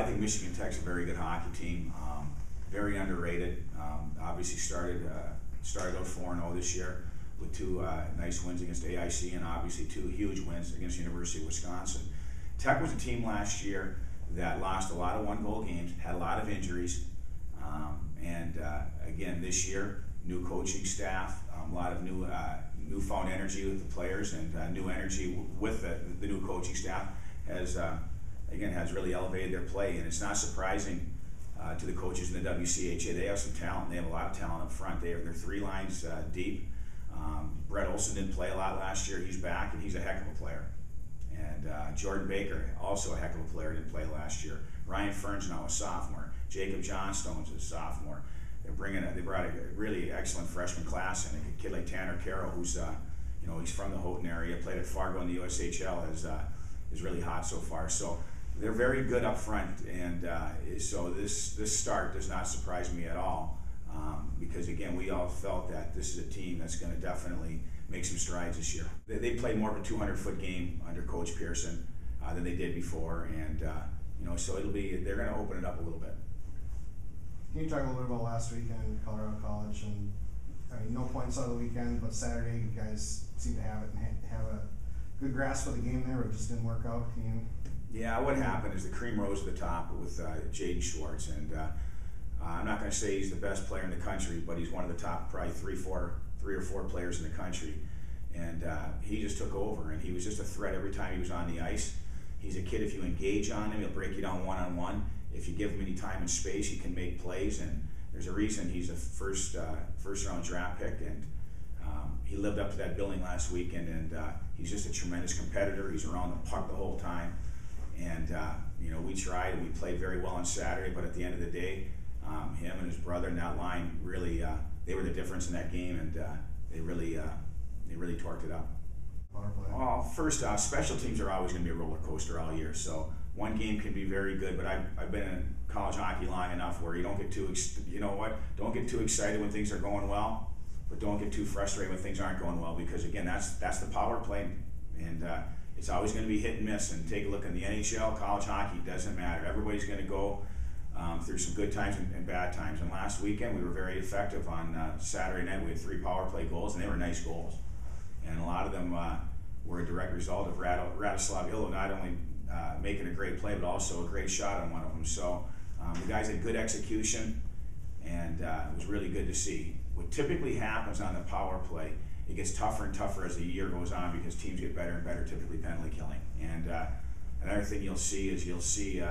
I think Michigan Tech's a very good hockey team, very underrated. Obviously started out 4-0 this year with 2 nice wins against AIC and obviously 2 huge wins against the University of Wisconsin. Tech was a team last year that lost a lot of one-goal games, had a lot of injuries, and again this year, new coaching staff, a lot of newfound energy with the players, and new energy with the new coaching staff has really elevated their play. And it's not surprising to the coaches in the WCHA. They have some talent. They have a lot of talent up front. They're 3 lines deep. Brett Olson didn't play a lot last year. He's back, and he's a heck of a player. And Jordan Baker, also a heck of a player, didn't play last year. Ryan Fern's now a sophomore. Jacob Johnstone's a sophomore. They brought a really excellent freshman class, and a kid like Tanner Carroll, who's he's from the Houghton area, played at Fargo in the USHL, is really hot so far. So they're very good up front, and so this start does not surprise me at all, because again, we all felt that this is a team that's going to definitely make some strides this year. They played more of a 200-foot game under Coach Pearson than they did before, and so they're going to open it up a little bit. Can you talk a little bit about last weekend, Colorado College, and I mean, no points on the weekend, but Saturday you guys seem to have it and have a good grasp of the game there, but it just didn't work out. Yeah, what happened is the cream rose to the top with Jaden Schwartz, and I'm not going to say he's the best player in the country, but he's one of the top probably 3 or 4 players in the country, and he just took over, and he was just a threat every time he was on the ice. He's a kid, if you engage on him, he'll break you down one-on-one. If you give him any time and space, he can make plays, and there's a reason he's a first round draft pick, and he lived up to that billing last weekend, and he's just a tremendous competitor. He's around the puck the whole time, and we tried and we played very well on Saturday, but at the end of the day, him and his brother in that line really they were the difference in that game, and they really torqued it up. Well, first off, special teams are always going to be a roller coaster all year. So one game can be very good, but I've been in college hockey long enough where you don't get too don't get too excited when things are going well, but don't get too frustrated when things aren't going well, because again, that's the power play, and it's always going to be hit and miss. And take a look in the NHL, college hockey, doesn't matter. Everybody's going to go through some good times and bad times. And last weekend we were very effective on Saturday night. We had 3 power play goals, and they were nice goals. And a lot of them were a direct result of Radoslav Illo not only making a great play, but also a great shot on one of them. So the guys had good execution, and it was really good to see. What typically happens on the power play, it gets tougher and tougher as the year goes on, because teams get better and better, typically penalty killing. And another thing you'll see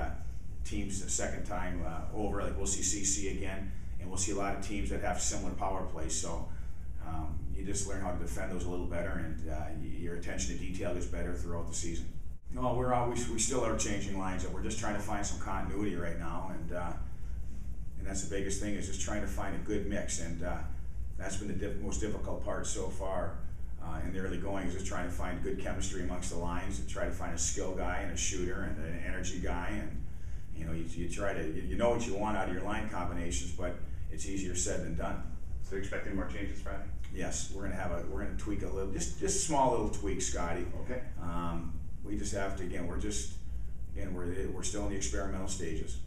teams the second time over, like we'll see CC again, and we'll see a lot of teams that have similar power plays. So you just learn how to defend those a little better, and your attention to detail gets better throughout the season. No, we still are changing lines up. We're just trying to find some continuity right now, and that's the biggest thing, is just trying to find a good mix, and that's been the most difficult part so far in the early going, is just trying to find good chemistry amongst the lines, and try to find a skill guy and a shooter and an energy guy, and you try to you know what you want out of your line combinations, but it's easier said than done. So you're expecting more changes Friday? Yes, we're gonna tweak a little, just small little tweaks, Scotty. Okay. We just have to, we're still in the experimental stages.